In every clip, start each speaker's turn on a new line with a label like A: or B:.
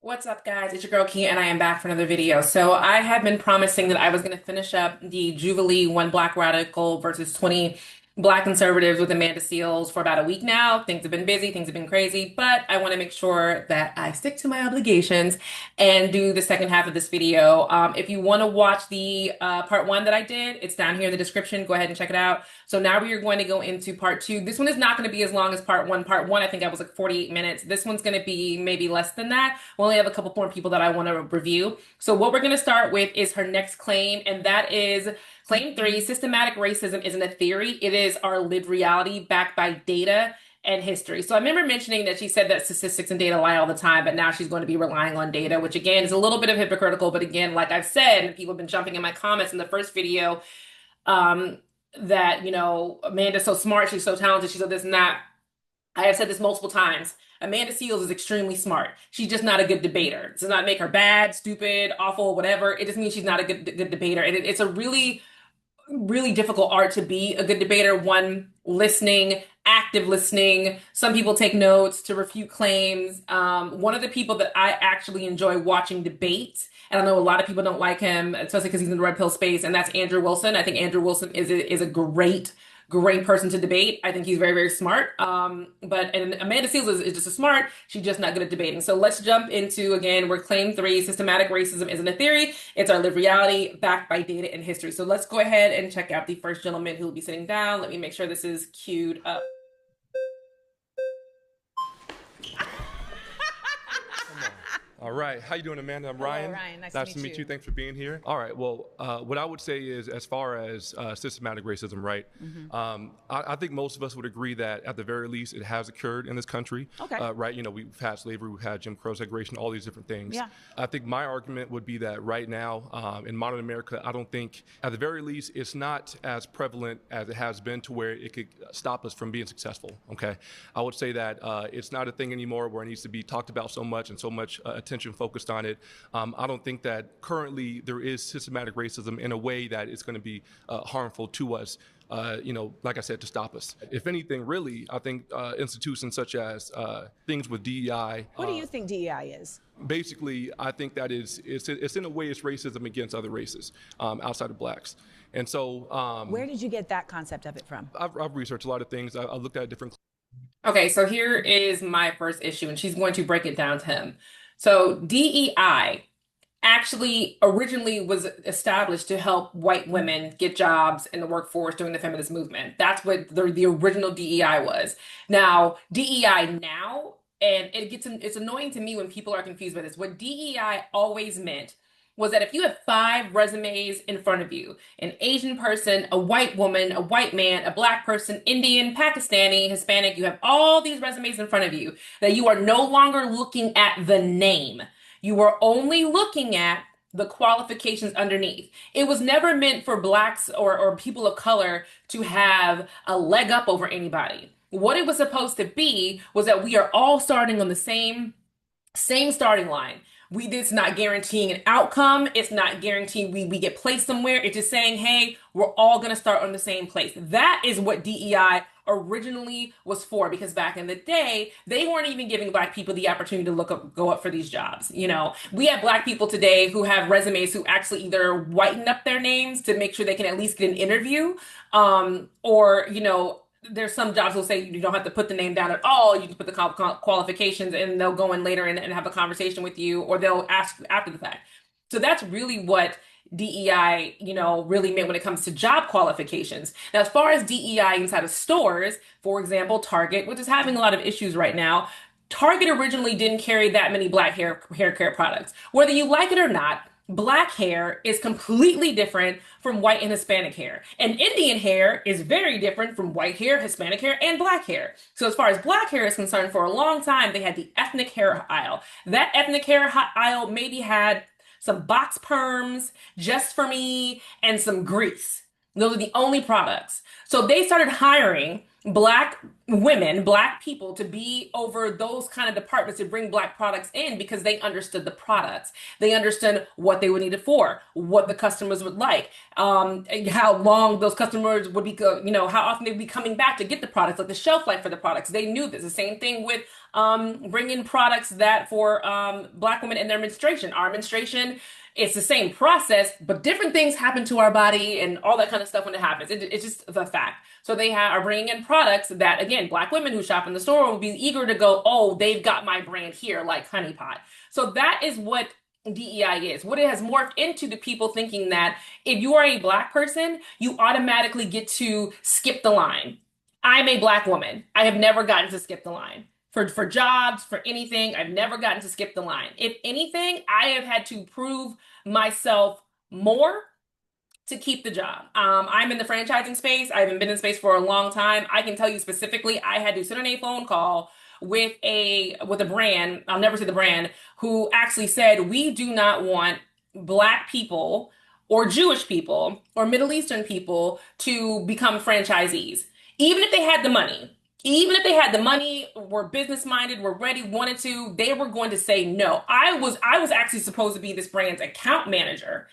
A: What's up, guys? It's your girl Key, and I am back for another video. So I have been promising that I was going to finish up the Jubilee One Black Radical versus 20 Black Conservatives with Amanda Seales for about a week now. Things have been busy, things have been crazy, but I want to make sure that I stick to my obligations and do the second half of this video. If you want to watch the part one that I did, it's down here in the description. Go ahead and check it out. So now we are going to go into part two. This one is not going to be as long as part one. Part one, I think I was like 48 minutes. This one's going to be maybe less than that. We only have a couple more people that I want to review. So what we're going to start with is her next claim, and that is claim three: systematic racism isn't a theory. It is our lived reality backed by data and history. So I remember mentioning that she said that statistics and data lie all the time, but now she's going to be relying on data, which again is a little bit of hypocritical. But again, like I've said, and people have been jumping in my comments in the first video, that, Amanda's so smart, she's so talented, she's so this and that. I have said this multiple times. Amanda Seales is extremely smart. She's just not a good debater. It does not make her bad, stupid, awful, whatever. It just means she's not a good debater. And it's a really, really difficult art to be a good debater. One, listening, active listening. Some people take notes to refute claims. One of the people that I actually enjoy watching debate, and I know a lot of people don't like him, especially because he's in the red pill space, and that's Andrew Wilson. I think Andrew Wilson is a great person to debate. I think he's very, very smart. And Amanda Seales is just a smart. She's just not good at debating. So let's jump into, again, we're claim three: systematic racism isn't a theory. It's our lived reality backed by data and history. So let's go ahead and check out the first gentleman who will be sitting down. Let me make sure this is queued up.
B: All right. How you doing, Amanda? I'm
C: Hello,
B: Ryan.
C: Ryan. Nice
B: to meet you. Thanks for being here. All right. Well, what I would say is, as far as systematic racism, right? I think most of us would agree that, at the very least, it has occurred in this country.
C: Okay.
B: Right. We've had slavery, we've had Jim Crow segregation, all these different things.
C: Yeah.
B: I think my argument would be that right now, in modern America, I don't think, at the very least, it's not as prevalent as it has been to where it could stop us from being successful. Okay. I would say that it's not a thing anymore where it needs to be talked about so much and so much attention focused on it. I don't think that currently there is systematic racism in a way that it's going to be harmful to us, like I said, to stop us. If anything, really, I think institutions such as things with DEI.
C: What do you think DEI is?
B: Basically, I think that it's in a way it's racism against other races outside of blacks. And so,
C: where did you get that concept of it from?
B: I've researched a lot of things. I looked at different.
A: Okay, so here is my first issue, and she's going to break it down to him. So DEI actually originally was established to help white women get jobs in the workforce during the feminist movement. That's what the original DEI was. Now, DEI now, and it's annoying to me when people are confused by this. What DEI always meant was that if you have 5 resumes in front of you, an Asian person, a white woman, a white man, a black person, Indian, Pakistani, Hispanic, you have all these resumes in front of you, that you are no longer looking at the name. You are only looking at the qualifications underneath. It was never meant for blacks or people of color to have a leg up over anybody. What it was supposed to be was that we are all starting on the same starting line. It's not guaranteeing an outcome. It's not guaranteeing we get placed somewhere. It's just saying, hey, we're all going to start on the same place. That is what DEI originally was for, because back in the day, they weren't even giving black people the opportunity to go up for these jobs. We have black people today who have resumes who actually either whiten up their names to make sure they can at least get an interview, or, there's some jobs will say you don't have to put the name down at all. You can put the qualifications, and they'll go in later and have a conversation with you, or they'll ask after the fact. So that's really what DEI, really meant when it comes to job qualifications. Now, as far as DEI inside of stores, for example, Target, which is having a lot of issues right now, Target originally didn't carry that many black hair care products. Whether you like it or not, black hair is completely different from white and Hispanic hair. And Indian hair is very different from white hair, Hispanic hair, and black hair. So as far as black hair is concerned, for a long time, they had the ethnic hair aisle. That ethnic hair aisle maybe had some box perms, Just for Me, and some grease. Those are the only products. So they started hiring black women, black people, to be over those kind of departments to bring black products in because they understood the products. They understood what they would need it for, what the customers would like, and how long those customers would be, how often they'd be coming back to get the products, like the shelf life for the products. They knew this. The same thing with bringing products that for black women in their menstruation. Our menstruation, it's the same process, but different things happen to our body and all that kind of stuff when it happens. It's just the fact. So are bringing in products that, again, black women who shop in the store will be eager to go, oh, they've got my brand here, like Honey Pot. So that is what DEI is. What it has morphed into the people thinking that if you are a black person, you automatically get to skip the line. I'm a black woman. I have never gotten to skip the line. For jobs, for anything, I've never gotten to skip the line. If anything, I have had to prove myself more to keep the job. I'm in the franchising space. I haven't been in space for a long time. I can tell you specifically, I had to sit on a phone call with a brand, I'll never say the brand, who actually said, we do not want black people or Jewish people or Middle Eastern people to become franchisees. Even if they had the money. Even if they had the money, were business minded, were ready, wanted to, they were going to say no. I was actually supposed to be this brand's account manager.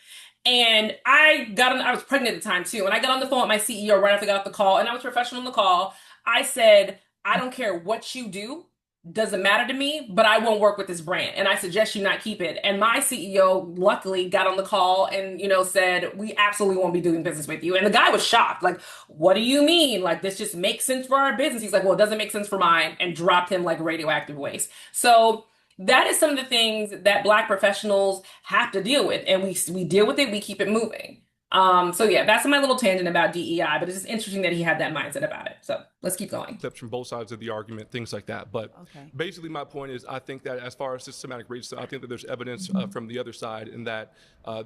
A: And I was pregnant at the time too. And I got on the phone with my CEO right after I got off the call, and I was professional on the call. I said, I don't care what you do. Doesn't matter to me, but I won't work with this brand. And I suggest you not keep it. And my CEO luckily got on the call and, said, we absolutely won't be doing business with you. And the guy was shocked. Like, what do you mean? Like, this just makes sense for our business. He's like, well, it doesn't make sense for mine, and dropped him like radioactive waste. So that is some of the things that black professionals have to deal with. And we deal with it. We keep it moving. So yeah, that's my little tangent about DEI, but it's just interesting that he had that mindset about it. So let's keep going.
B: Steps from both sides of the argument, things like that. But basically my point is, I think that as far as systematic racism, I think that there's evidence from the other side in that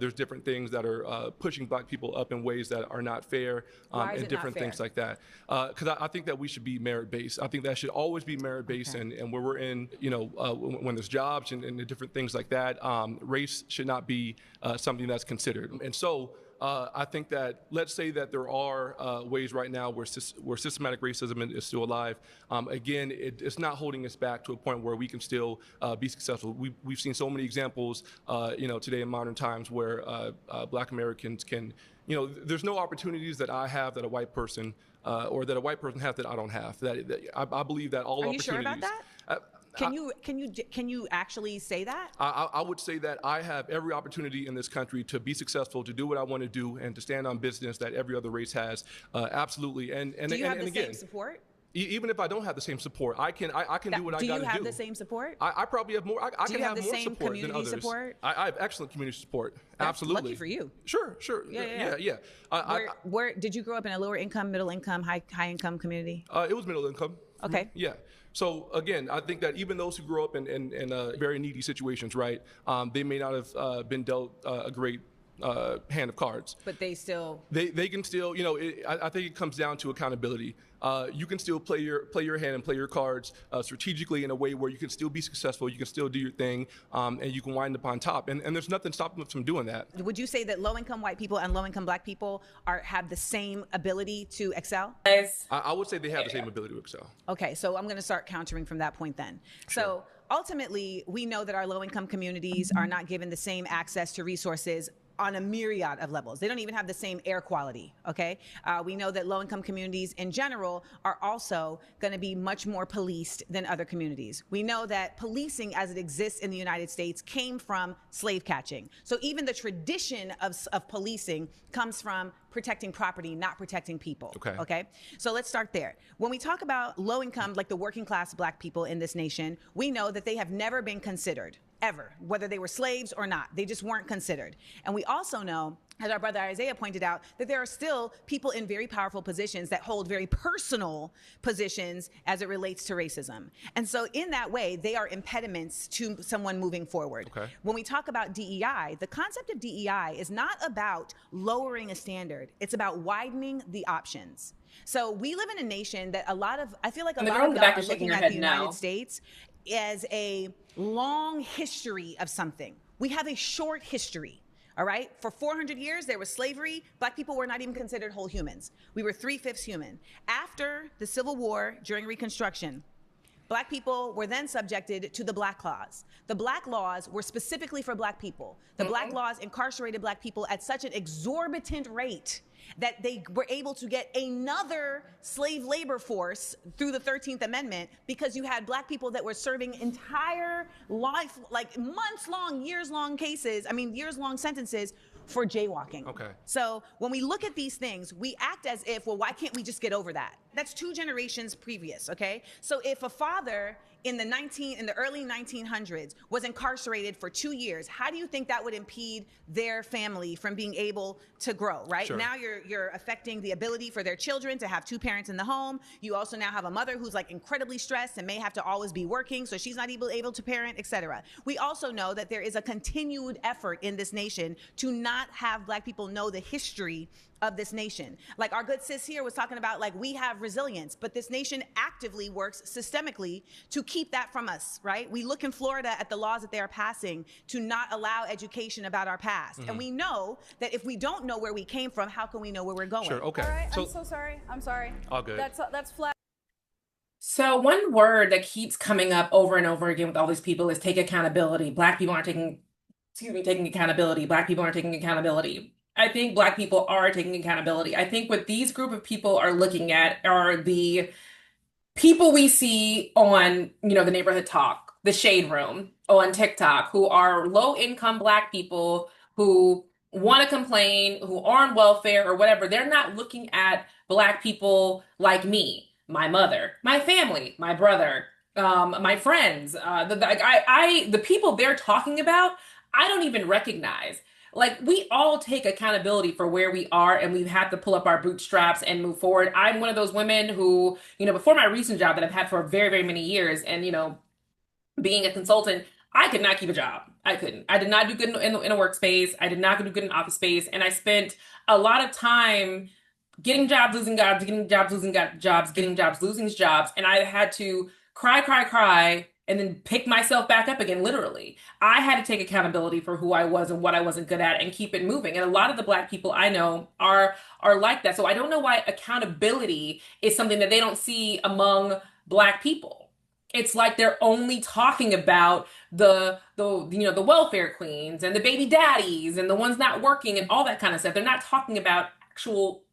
B: there's different things that are pushing black people up in ways that are not fair, and different things like that. Because I think that we should be merit-based. I think that should always be merit-based. And where we're in, when there's jobs and different things like that, race should not be something that's considered. And so, I think that, let's say that there are ways right now where systematic racism is still alive. Again, it's not holding us back to a point where we can still be successful. We've seen so many examples, today in modern times where black Americans can, there's no opportunities that I have that a white person or that a white person has that I don't have. I believe that all opportunities. Are you sure about
C: that? Can you actually say that?
B: I would say that I have every opportunity in this country to be successful, to do what I want to do, and to stand on business that every other race has. Absolutely. And
C: do you have
B: the
C: same support?
B: Even if I don't have the same support, I can do what I got to do.
C: Do you have the same support?
B: I probably have more. I can have more support than others.
C: Support?
B: I have excellent community support.
C: That's
B: absolutely.
C: Lucky for you.
B: Sure. Yeah.
C: Where did you grow up, in a lower income, middle income, high income community?
B: It was middle income.
C: Okay.
B: Mm-hmm. Yeah. So again, I think that even those who grew up in very needy situations, right, they may not have been dealt a great hand of cards.
C: But they still...
B: They can still, I think it comes down to accountability. You can still play your hand and play your cards strategically in a way where you can still be successful, you can still do your thing, and you can wind up on top. And there's nothing stopping us from doing that.
C: Would you say that low-income white people and low-income black people have the same ability to excel?
B: I would say they have the same ability to excel.
C: Okay, so I'm going to start countering from that point then.
B: Sure.
C: So ultimately, we know that our low-income communities are not given the same access to resources on a myriad of levels. They don't even have the same air quality, okay? We know that low-income communities in general are also going to be much more policed than other communities. We know that policing as it exists in the United States came from slave catching. So even the tradition of policing comes from protecting property, not protecting people, okay? So let's start there. When we talk about low-income, like the working class black people in this nation, we know that they have never been considered, ever, whether they were slaves or not. They just weren't considered. And we also know, as our brother Isaiah pointed out, that there are still people in very powerful positions that hold very personal positions as it relates to racism. And so in that way, they are impediments to someone moving forward.
B: Okay.
C: When we talk about DEI, the concept of DEI is not about lowering a standard. It's about widening the options. So we live in a nation that I feel like a lot of y'all are looking at the United States as a long history of something. We have a short history. All right? For 400 years, there was slavery. Black people were not even considered whole humans. We were 3/5 human. After the Civil War, during Reconstruction, Black people were then subjected to the Black Laws. The Black Laws were specifically for Black people. The Black Laws incarcerated Black people at such an exorbitant rate that they were able to get another slave labor force through the 13th Amendment, because you had Black people that were serving entire life, like months-long, years-long years-long sentences for jaywalking.
B: Okay.
C: So when we look at these things, we act as if, well, why can't we just get over that? That's 2 generations previous, okay? So if a father in the early 1900s was incarcerated for 2 years, how do you think that would impede their family from being able to grow, right?
B: Sure.
C: Now you're affecting the ability for their children to have 2 parents in the home. You also now have a mother who's like incredibly stressed and may have to always be working, so she's not able to parent, etc. We also know that there is a continued effort in this nation to not have Black people know the history of this nation. Like our good sis here was talking about, like, we have resilience, but this nation actively works systemically to keep that from us, right? We look in Florida at the laws that they are passing to not allow education about our past. And we know that if we don't know where we came from, how can we know where we're going?
B: Sure, okay.
D: All right,
B: So,
D: I'm so sorry. I'm sorry.
B: all good.
D: That's flat.
A: So one word that keeps coming up over and over again with all these people is take accountability. Black people aren't taking accountability. Black people aren't taking accountability. I think Black people are taking accountability. I think what these group of people are looking at are the people we see on, the neighborhood talk, the shade room on TikTok, who are low income Black people who want to complain, who are on welfare or whatever. They're not looking at Black people like me, my mother, my family, my brother, my friends, the people they're talking about, I don't even recognize. Like, we all take accountability for where we are, and we have to pull up our bootstraps and move forward. I'm one of those women who, before my recent job that I've had for very, very many years, and, being a consultant, I could not keep a job. I couldn't. I did not do good in a workspace. I did not do good in office space. And I spent a lot of time getting jobs, losing jobs, getting jobs, losing jobs, getting jobs, losing jobs. And I had to cry, and then pick myself back up again, literally. I had to take accountability for who I was and what I wasn't good at and keep it moving. And a lot of the Black people I know are like that. So I don't know why accountability is something that they don't see among Black people. It's like they're only talking about the welfare queens and the baby daddies and the ones not working and all that kind of stuff. They're not talking about actual,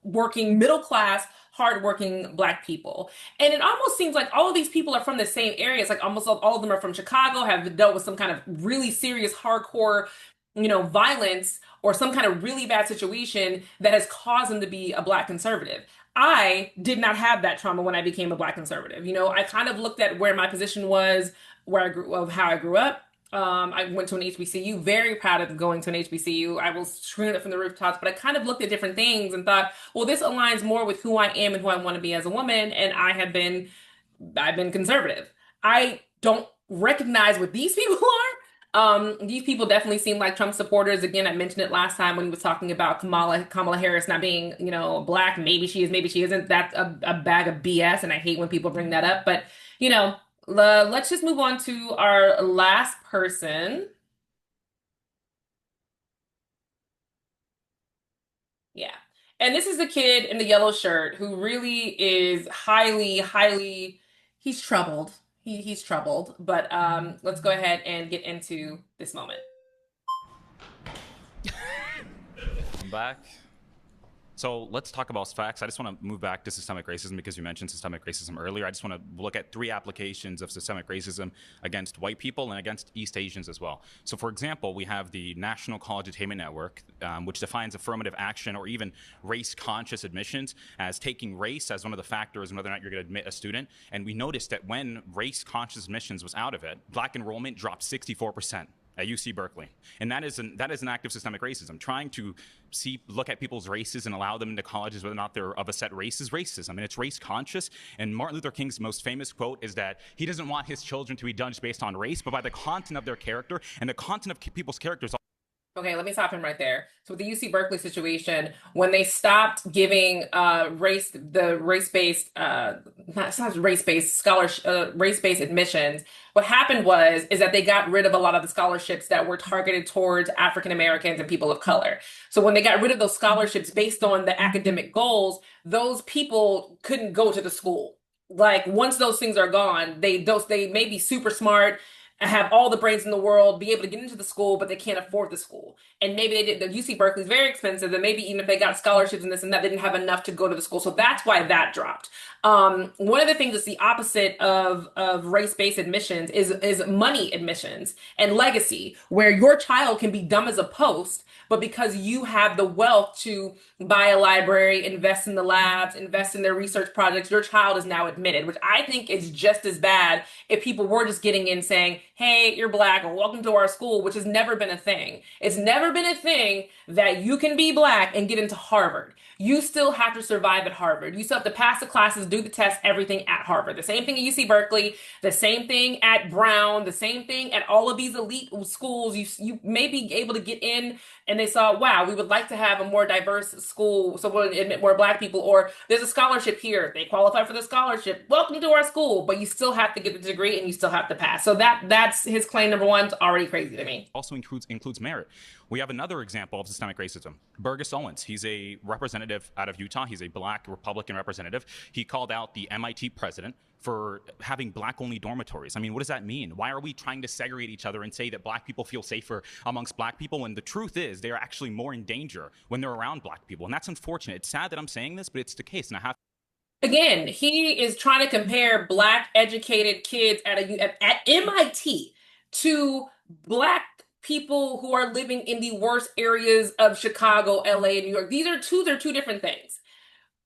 A: working middle class, hardworking Black people. And it almost seems like all of these people are from the same areas. Like almost all of them are from Chicago, have dealt with some kind of really serious, hardcore, violence or some kind of really bad situation that has caused them to be a Black conservative. I did not have that trauma when I became a Black conservative. I kind of looked at where my position was, how I grew up. I went to an HBCU, very proud of going to an HBCU. I will scream it from the rooftops, but I kind of looked at different things and thought, well, this aligns more with who I am and who I want to be as a woman. And I've been conservative. I don't recognize what these people are. These people definitely seem like Trump supporters. Again, I mentioned it last time when he was talking about Kamala Harris not being, Black. Maybe she is, maybe she isn't. That's a bag of BS. And I hate when people bring that up, but let's just move on to our last person. Yeah. And this is the kid in the yellow shirt who really is highly, he's troubled. He's troubled. But let's go ahead and get into this moment.
E: I'm back. So let's talk about facts. I just want to move back to systemic racism because you mentioned systemic racism earlier. I just want to look at 3 applications of systemic racism against white people and against East Asians as well. So for example, we have the National College Attainment Network, which defines affirmative action or even race-conscious admissions as taking race as one of the factors in whether or not you're going to admit a student. And we noticed that when race-conscious admissions was out of it, Black enrollment dropped 64%. At UC Berkeley. And that is an act of systemic racism. Trying to look at people's races and allow them into colleges whether or not they're of a set race is racism. And it's race conscious. And Martin Luther King's most famous quote is that he doesn't want his children to be judged based on race, but by the content of their character, and the content of people's characters.
A: Okay, let me stop him right there. So with the UC Berkeley situation, when they stopped giving race-based not it's not race-based scholarship race-based admissions, what happened was is that they got rid of a lot of the scholarships that were targeted towards African Americans and people of color. So when they got rid of those scholarships based on the academic goals, those people couldn't go to the school. Like once those things are gone, they may be super smart, have all the brains in the world, be able to get into the school, but they can't afford the school. And maybe they did. The UC Berkeley is very expensive, and maybe even if they got scholarships and this and that, they didn't have enough to go to the school. So that's why that dropped. One of the things that's the opposite of race-based admissions is money admissions and legacy, where your child can be dumb as a post, but because you have the wealth to buy a library, invest in the labs, invest in their research projects, your child is now admitted, which I think is just as bad if people were just getting in saying, hey, you're black, or welcome to our school, which has never been a thing. It's never been a thing that you can be black and get into Harvard. You still have to survive at Harvard. You still have to pass the classes, do the tests, everything at Harvard. The same thing at UC Berkeley, the same thing at Brown, the same thing at all of these elite schools. You may be able to get in and they saw, wow, we would like to have a more diverse school, so we'll admit more black people, or there's a scholarship here. They qualify for the scholarship. Welcome to our school, but you still have to get the degree and you still have to pass. So that's his claim number one. It's already crazy to me.
E: Also includes merit. We have another example of systemic racism. Burgess Owens, he's a representative out of Utah. He's a black Republican representative. He called out the MIT president for having black-only dormitories. I mean, what does that mean? Why are we trying to segregate each other and say that black people feel safer amongst black people when the truth is they're actually more in danger when they're around black people? And that's unfortunate. It's sad that I'm saying this, but it's the case. And I have
A: Again, he is trying to compare black educated kids at MIT to black people who are living in the worst areas of Chicago, LA, and New York. They're two different things.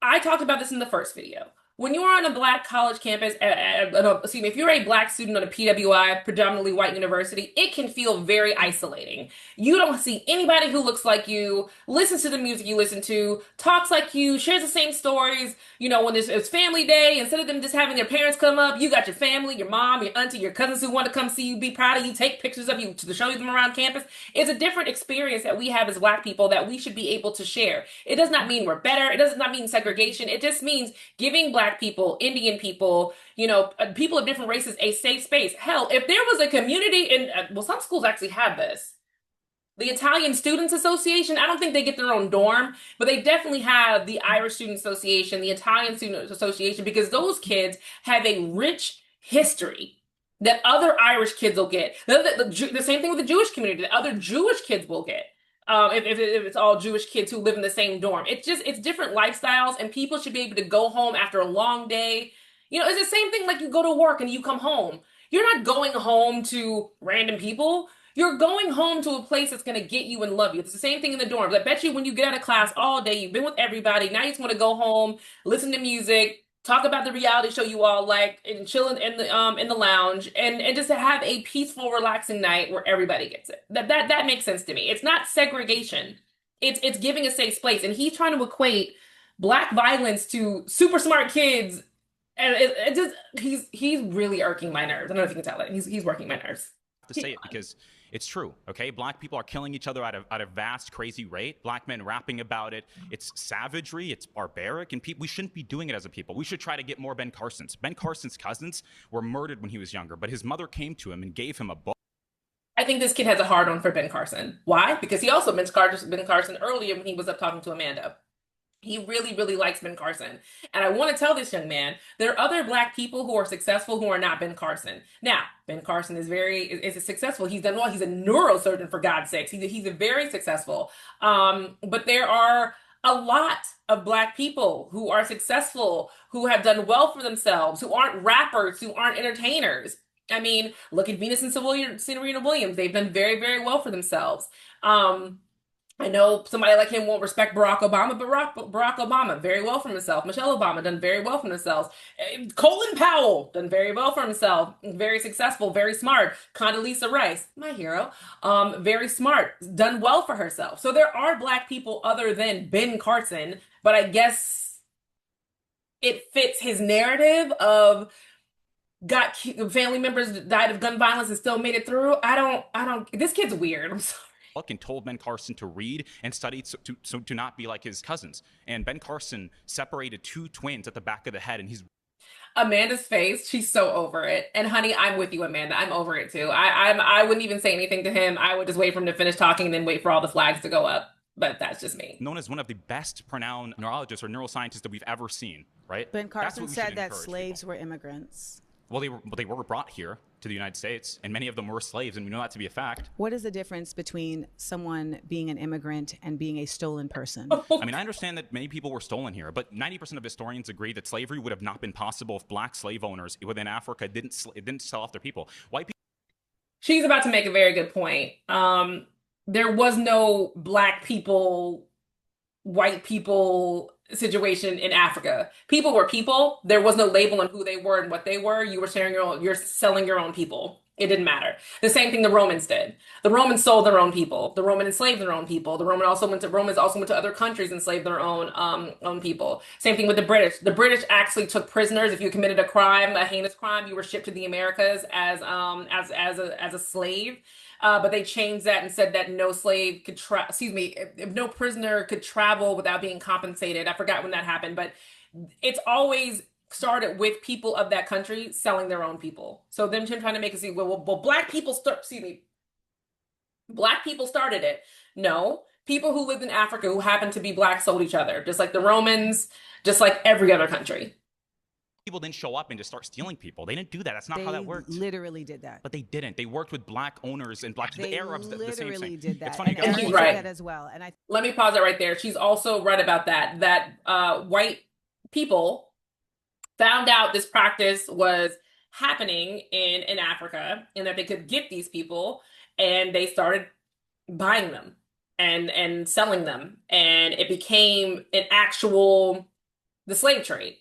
A: I talked about this in the first video. When you're on a black college campus, excuse me, if you're a black student on a PWI, predominantly white university, it can feel very isolating. You don't see anybody who looks like you, listens to the music you listen to, talks like you, shares the same stories. You know, when it's family day, instead of them just having their parents come up, you got your family, your mom, your auntie, your cousins who want to come see you, be proud of you, take pictures of you to show them around campus. It's a different experience that we have as black people that we should be able to share. It does not mean we're better. It does not mean segregation. It just means giving black people, Indian people, you know, people of different races a safe space. Hell, if there was a community in, well, some schools actually have this. The Italian Students Association, I don't think they get their own dorm, but they definitely have the Irish Student Association, the Italian Student Association, because those kids have a rich history that other Irish kids will get. The same thing with the Jewish community that other Jewish kids will get. If it's all Jewish kids who live in the same dorm. It's different lifestyles, and people should be able to go home after a long day. You know, it's the same thing like you go to work and you come home. You're not going home to random people. You're going home to a place that's going to get you and love you. It's the same thing in the dorms. I bet you when you get out of class all day, you've been with everybody. Now you just want to go home, listen to music, talk about the reality show you all like, and chill in the lounge, and just to have a peaceful, relaxing night where everybody gets it. That makes sense to me. It's not segregation. It's giving a safe place. And he's trying to equate black violence to super smart kids. And it just he's really irking my nerves. I don't know if you can tell it. He's working my nerves.
E: to say it because it's true, okay? Black people are killing each other at a vast, crazy rate. Black men rapping about it. It's savagery. It's barbaric. And we shouldn't be doing it as a people. We should try to get more Ben Carsons. Ben Carson's cousins were murdered when he was younger, but his mother came to him and gave him a book.
A: I think this kid has a hard-on for Ben Carson. Why? Because he also mentioned Ben Carson earlier when he was up talking to Amanda. He really, really likes Ben Carson. And I want to tell this young man, there are other black people who are successful who are not Ben Carson. Now, Ben Carson is successful. He's done well. He's a neurosurgeon, for God's sakes. He's a very successful. But there are a lot of black people who are successful, who have done well for themselves, who aren't rappers, who aren't entertainers. I mean, look at Venus and Serena Williams. They've done very, very well for themselves. I know somebody like him won't respect Barack Obama, but Barack Obama, very well for himself. Michelle Obama, done very well for themselves. Colin Powell, done very well for himself. Very successful, very smart. Condoleezza Rice, my hero, very smart, done well for herself. So there are black people other than Ben Carson, but I guess it fits his narrative of family members died of gun violence and still made it through. I don't, this kid's weird. I'm sorry.
E: and told Ben Carson to read and study so to not be like his cousins. And Ben Carson separated two twins at the back of the head, and he's
A: Amanda's face, she's so over it. And honey, I'm with you, Amanda. I'm over it too. I wouldn't even say anything to him. I would just wait for him to finish talking and then wait for all the flags to go up. But that's just me.
E: known as one of the best renowned neurologists or neuroscientists that we've ever seen, right?
C: Ben
E: That's
C: Carson
E: what we
C: said
E: should
C: that
E: encourage
C: slaves
E: people.
C: were immigrants.
E: Well, they were brought here to the United States, and many of them were slaves, and we know that to be a fact.
C: What is the difference between someone being an immigrant and being a stolen person?
E: I mean, I understand that many people were stolen here, but 90% of historians agree that slavery would have not been possible if black slave owners within Africa didn't sell off their people. White people.
A: She's about to make a very good point. There was no black people, white people situation in Africa. People were people. There was no label on who they were and what they were. You were sharing your own, you're selling your own people. It didn't matter. The same thing the Romans did. The Romans sold their own people. The Roman enslaved their own people. Romans also went to other countries and enslaved their own people. Same thing with the British. The British actually took prisoners. If you committed a crime, a heinous crime, you were shipped to the Americas as a slave. But they changed that and said that no slave could if no prisoner could travel without being compensated. I forgot when that happened, but it's always started with people of that country selling their own people. So them trying to make it seem, black people black people started it. No, people who lived in Africa who happened to be black sold each other, just like the Romans, just like every other country.
E: People didn't show up and just start stealing people. They didn't do that. That's not
C: They
E: how that worked.
C: literally did that.
E: But they didn't. They worked with black owners and black
C: They
E: the Arabs. The same
C: literally
E: thing.
C: did that.
E: It's funny.
C: And
E: you guys
A: she's
C: Arabs
E: look-
A: right.
C: did that as well. And I
A: Let me pause it right there. She's also right about that white people found out this practice was happening in Africa and that they could get these people, and they started buying them and selling them, and it became the slave trade.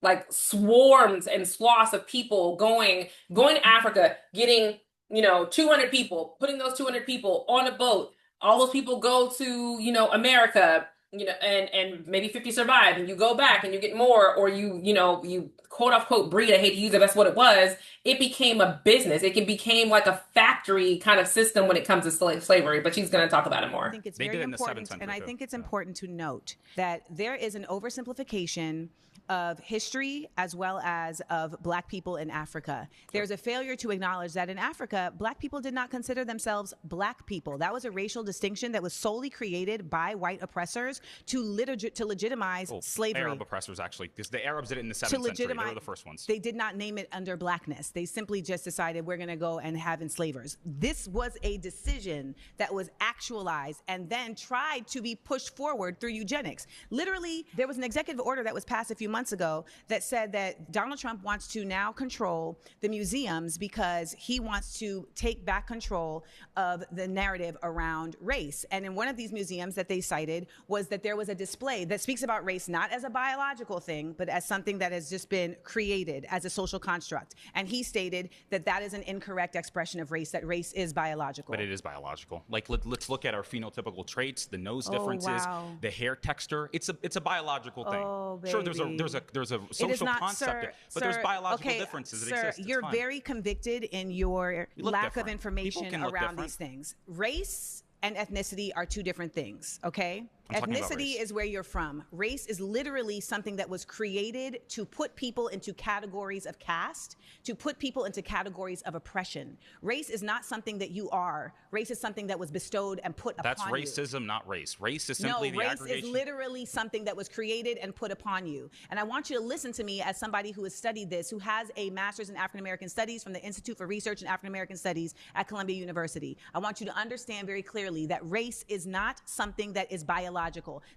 A: Like swarms and swaths of people going to Africa, getting 200 people, putting those 200 people on a boat. All those people go to America, and maybe 50 survive, and you go back and you get more, or you quote unquote breed. I hate to use it. That's what it was. It became a business. It became like a factory kind of system when it comes to slavery. But she's going to talk about it more.
C: I think it's
E: They
C: very
E: did it in the 7th
C: important,
E: century,
C: and I
E: too.
C: think it's important to note that there is an oversimplification of history as well as of black people in Africa. There's a failure to acknowledge that in Africa, black people did not consider themselves black people. That was a racial distinction that was solely created by white oppressors to legitimize slavery.
E: Arab oppressors, actually, because the Arabs did it in the 7th
C: To
E: century. They
C: legitimize,
E: were the first ones.
C: They did not name it under blackness. They simply just decided we're going to go and have enslavers. This was a decision that was actualized and then tried to be pushed forward through eugenics. Literally, there was an executive order that was passed a few months ago that said that Donald Trump wants to now control the museums because he wants to take back control of the narrative around race. And in one of these museums that they cited was that there was a display that speaks about race not as a biological thing, but as something that has just been created as a social construct. And he stated that that is an incorrect expression of race, that race is biological.
E: But it is biological. Like let's look at our phenotypical traits, the nose differences,
C: wow.
E: the hair texture. It's a biological thing.
C: Oh,
E: Sure, there's
C: baby.
E: a
C: It is
E: social
C: not,
E: concept, but there's biological differences that exist. It's
C: You're
E: fine.
C: very convicted in your
E: You look
C: lack
E: different.
C: of information
E: People can look
C: around
E: different.
C: these things. Race and ethnicity are two different things, okay?
E: I'm talking about
C: Ethnicity
E: race.
C: is where you're from. Race is literally something that was created to put people into categories of caste, to put people into categories of oppression. Race is not something that you are. Race is something that was bestowed and put
E: That's
C: upon you.
E: racism, not race. Race is simply the
C: race
E: aggregation.
C: is literally something that was created and put upon you. And I want you to listen to me as somebody who has studied this, who has a master's in African American Studies from the Institute for Research in African American Studies at Columbia University. I want you to understand very clearly that race is not something that is biological.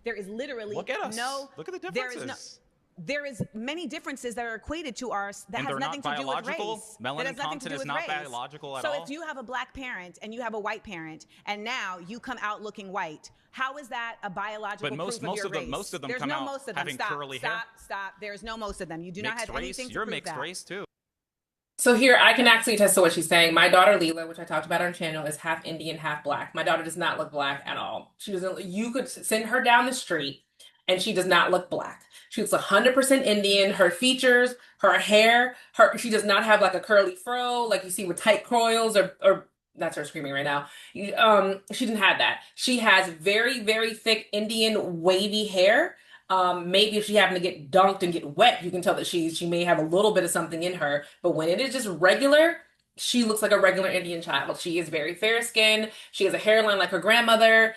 C: There is literally
E: Look at us.
C: no.
E: Look at the
C: there is
E: differences.
C: There is many differences that are equated to ours that
E: And
C: has
E: they're
C: nothing
E: not
C: to do with
E: biological?
C: race.
E: Melanin
C: That has nothing to
E: content
C: do
E: is
C: with
E: not
C: race.
E: biological at
C: so
E: all?
C: if you have a black parent and you have a white parent, and now you come out looking white, how is that a biological
E: But most-
C: proof of
E: most
C: your
E: of them-
C: race?
E: most of them
C: There's
E: come
C: no
E: out
C: most of them.
E: having
C: Stop,
E: curly hair.
C: stop. There's no most of them. You do not
E: Mixed
C: have
E: race.
C: anything to
E: You're
C: prove
E: mixed
C: that.
E: race too.
A: So here, I can actually attest to what she's saying. My daughter Leela, which I talked about on her channel, is half Indian, half black. My daughter does not look black at all. She doesn't. You could send her down the street, and she does not look black. She looks 100% Indian. Her features, her hair, she does not have like a curly fro like you see with tight coils or That's her screaming right now. She didn't have that. She has very, very thick Indian wavy hair. Maybe if she happened to get dunked and get wet, you can tell that she may have a little bit of something in her. But when it is just regular, she looks like a regular Indian child. She is very fair skinned. She has a hairline like her grandmother.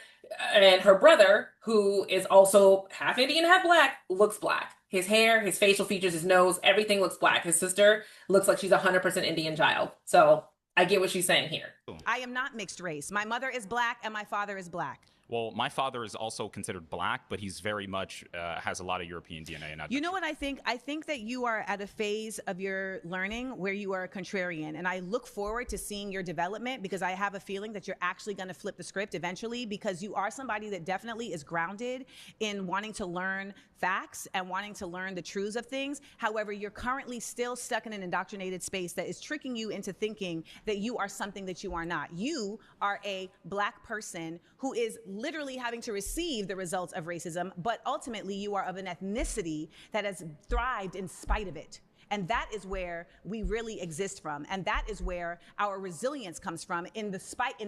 A: And her brother, who is also half Indian, half black, looks black. His hair, his facial features, his nose, everything looks black. His sister looks like she's a 100% Indian child. So I get what she's saying here.
C: I am not mixed race. My mother is black and my father is black.
E: Well, my father is also considered black, but he's very much has a lot of European DNA. And
C: you know what I think? I think that you are at a phase of your learning where you are a contrarian. And I look forward to seeing your development because I have a feeling that you're actually going to flip the script eventually because you are somebody that definitely is grounded in wanting to learn facts and wanting to learn the truths of things. However, you're currently still stuck in an indoctrinated space that is tricking you into thinking that you are something that you are not. You are a black person who is literally having to receive the results of racism, but ultimately you are of an ethnicity that has thrived in spite of it. And that is where we really exist from. And that is where our resilience comes from in spite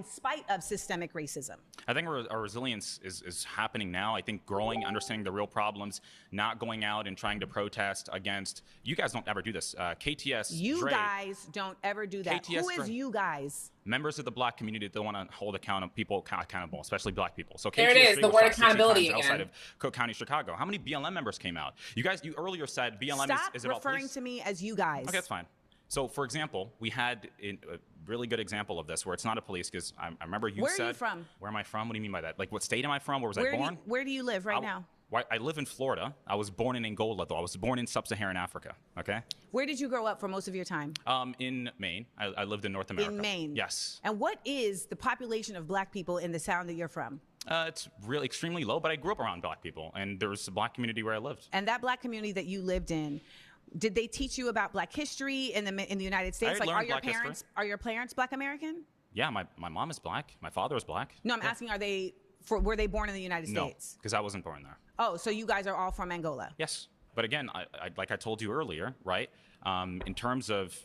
C: of systemic racism.
E: I think our resilience is happening now. I think growing, understanding the real problems, not going out and trying to protest against, you guys don't ever do this. KTS,
C: You
E: Dre,
C: guys don't ever do that.
E: KTS,
C: Who is
E: Dre.
C: you guys?
E: Members of the black community that want to hold people accountable, especially black people. So
A: There it is,
E: Dre
A: the
E: was
A: word
E: shot 60
A: accountability
E: times outside
A: again.
E: of Cook County, Chicago. How many BLM members came out? You earlier said BLM
C: Stop
E: is about
C: referring
E: police.
C: to me as you guys.
E: Okay, that's fine. So, for example, we had a really good example of this where it's not a police because I remember you
C: Where
E: said.
C: are you from?
E: Where am I from? What do you mean by that? Like, what state am I from? Where was I born?
C: Where do you live right now?
E: I live in Florida. I was born in Angola, though. I was born in sub-Saharan Africa. Okay.
C: Where did you grow up for most of your time?
E: In Maine. I lived in North America.
C: In Maine.
E: Yes.
C: And what is the population of black people in the town that you're from?
E: It's really extremely low, but I grew up around black people, and there was a black community where I lived.
C: And that black community that you lived in, did they teach you about black history in the United States?
E: I
C: Like,
E: learned black history.
C: are your parents black American?
E: Yeah, my mom is black. My father is black.
C: No, I'm asking, were they born in the United
E: No,
C: States?
E: because I wasn't born there.
C: Oh, so you guys are all from Angola?
E: Yes. But again, like I told you earlier, right? In terms of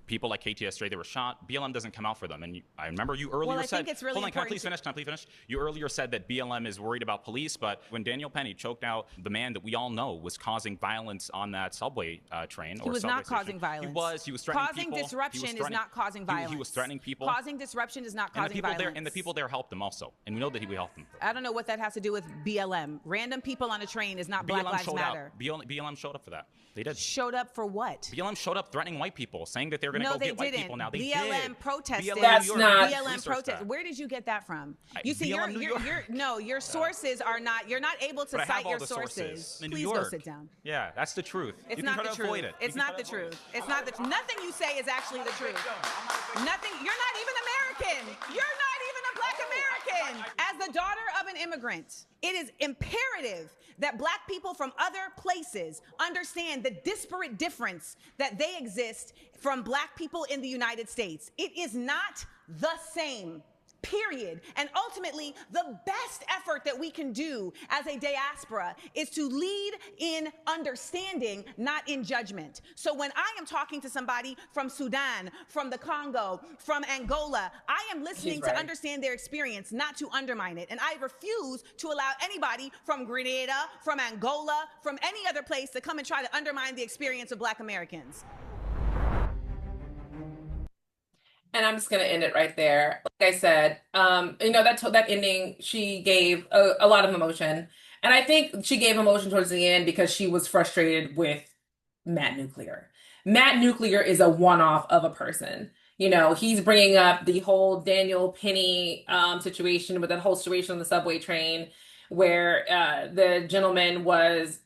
E: people like KTS, Dre, they were shot. BLM doesn't come out for them. And I remember you earlier
C: Well, I
E: said,
C: think it's really
E: hold on, can I
C: important
E: please finish? Can I please finish? You earlier said that BLM is worried about police, but when Daniel Penny choked out the man that we all know was causing violence on that subway train,
C: He was not causing violence.
E: He was threatening
C: Causing
E: people.
C: disruption is not causing violence.
E: He was threatening people.
C: Causing disruption is not
E: and the
C: causing
E: people
C: violence.
E: there, and the people there helped him also, and we know that we helped them.
C: I don't know what that has to do with BLM. Random people on a train is not Black
E: BLM
C: Lives
E: showed
C: Matter.
E: up. BLM showed up for that. They did.
C: Showed up for what?
E: BLM showed up threatening white people, saying that they're going to
C: No,
E: go
C: they
E: get white
C: didn't.
E: people now. They
C: BLM
E: did.
C: protested.
E: BLM
A: That's
E: New York.
A: not-
C: BLM
E: Research
C: protest.
E: that.
C: Where did you get that from?
E: I-
C: You see,
E: BLM New York.
C: your sources are not. You're not able to
E: But I have
C: cite
E: all
C: your
E: the
C: sources.
E: In New
C: Please go
E: York.
C: sit down.
E: Yeah, that's the truth.
C: It's
E: you
C: not
E: can
C: the
E: try to avoid
C: truth.
E: it.
C: It's
E: You can
C: not
E: try
C: the
E: to avoid
C: truth.
E: it.
C: It's not the. Nothing you say is actually the truth. Nothing. You're not even American. You're not even a black American. As the daughter of an immigrant, it is imperative that black people from other places understand the disparate difference that they exist from black people in the United States. It is not the same. Period. And ultimately, the best effort that we can do as a diaspora is to lead in understanding, not in judgment. So when I am talking to somebody from Sudan, from the Congo, from Angola, I am listening to understand their experience, not to undermine it. And I refuse to allow anybody from Grenada, from Angola, from any other place to come and try to undermine the experience of Black Americans.
A: And I'm just gonna end it right there. Like I said, that ending, she gave a lot of emotion, and I think she gave emotion towards the end because she was frustrated with Matt Nuclear. Matt Nuclear is a one-off of a person. He's bringing up the whole Daniel Penny situation with that whole situation on the subway train, where the gentleman was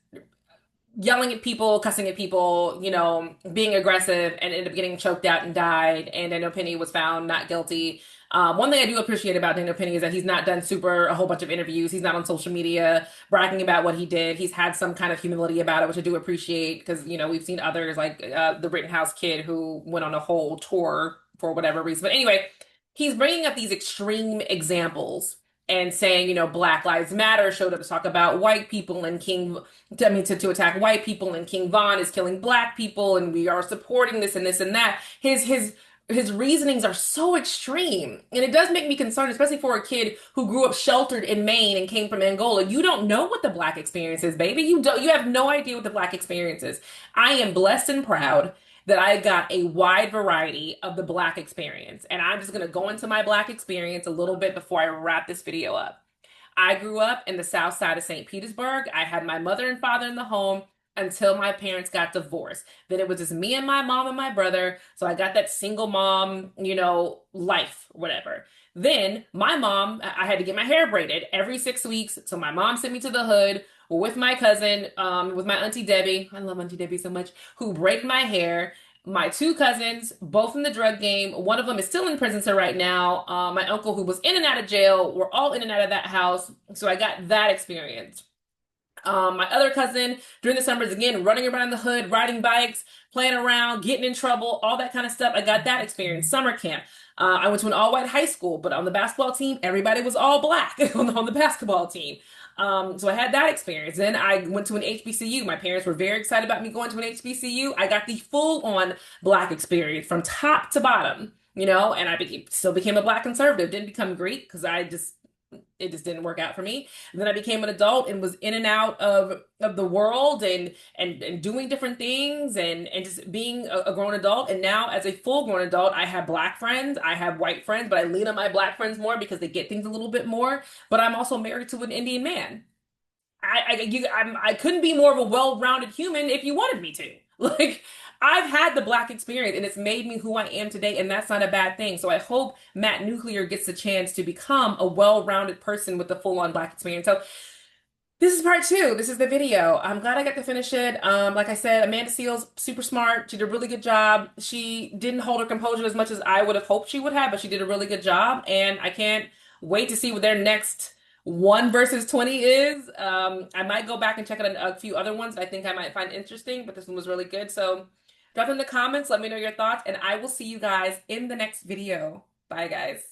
A: yelling at people, cussing at people, being aggressive, and ended up getting choked out and died. And Daniel Penny was found not guilty. One thing I do appreciate about Daniel Penny is that he's not done a whole bunch of interviews. He's not on social media bragging about what he did. He's had some kind of humility about it, which I do appreciate because, we've seen others like the Rittenhouse kid who went on a whole tour for whatever reason. But anyway, he's bringing up these extreme examples and saying, Black Lives Matter showed up to talk about white people and to attack white people, and King Von is killing black people, and we are supporting this and this and that. His his reasonings are so extreme. And it does make me concerned, especially for a kid who grew up sheltered in Maine and came from Angola. You don't know what the Black experience is, baby. You have no idea what the Black experience is. I am blessed and proud that I got a wide variety of the Black experience. And I'm just gonna go into my Black experience a little bit before I wrap this video up. I grew up in the south side of St. Petersburg. I had my mother and father in the home until my parents got divorced. Then it was just me and my mom and my brother. So I got that single mom, life, whatever. Then my mom, I had to get my hair braided every 6 weeks. So my mom sent me to the hood with my cousin, with my Auntie Debbie. I love Auntie Debbie so much, who braided my hair. My two cousins, both in the drug game. One of them is still in prison so right now. My uncle, who was in and out of jail, we're all in and out of that house. So I got that experience. My other cousin during the summers, again, running around the hood, riding bikes, playing around, getting in trouble, all that kind of stuff. I got that experience. Summer camp. I went to an all-white high school, but on the basketball team, everybody was all Black on the basketball team. So I had that experience. Then I went to an HBCU. My parents were very excited about me going to an HBCU. I got the full-on Black experience from top to bottom, and still became a Black conservative. Didn't become Greek because it just didn't work out for me. And then I became an adult and was in and out of the world and doing different things and just being a grown adult. And now as a full grown adult, I have Black friends, I have white friends, but I lean on my Black friends more because they get things a little bit more. But I'm also married to an Indian man. I couldn't be more of a well-rounded human if you wanted me to. Like, I've had the Black experience and it's made me who I am today, and that's not a bad thing. So I hope Matt Nuclear gets the chance to become a well-rounded person with the full-on Black experience. So this is part two. This is the video. I'm glad I got to finish it. Like I said, Amanda Seales, super smart. She did a really good job. She didn't hold her composure as much as I would have hoped she would have, but she did a really good job. And I can't wait to see what their next 1 versus 20 is. I might go back and check out a few other ones that I think I might find interesting, but this one was really good. So drop in the comments, let me know your thoughts, and I will see you guys in the next video. Bye, guys.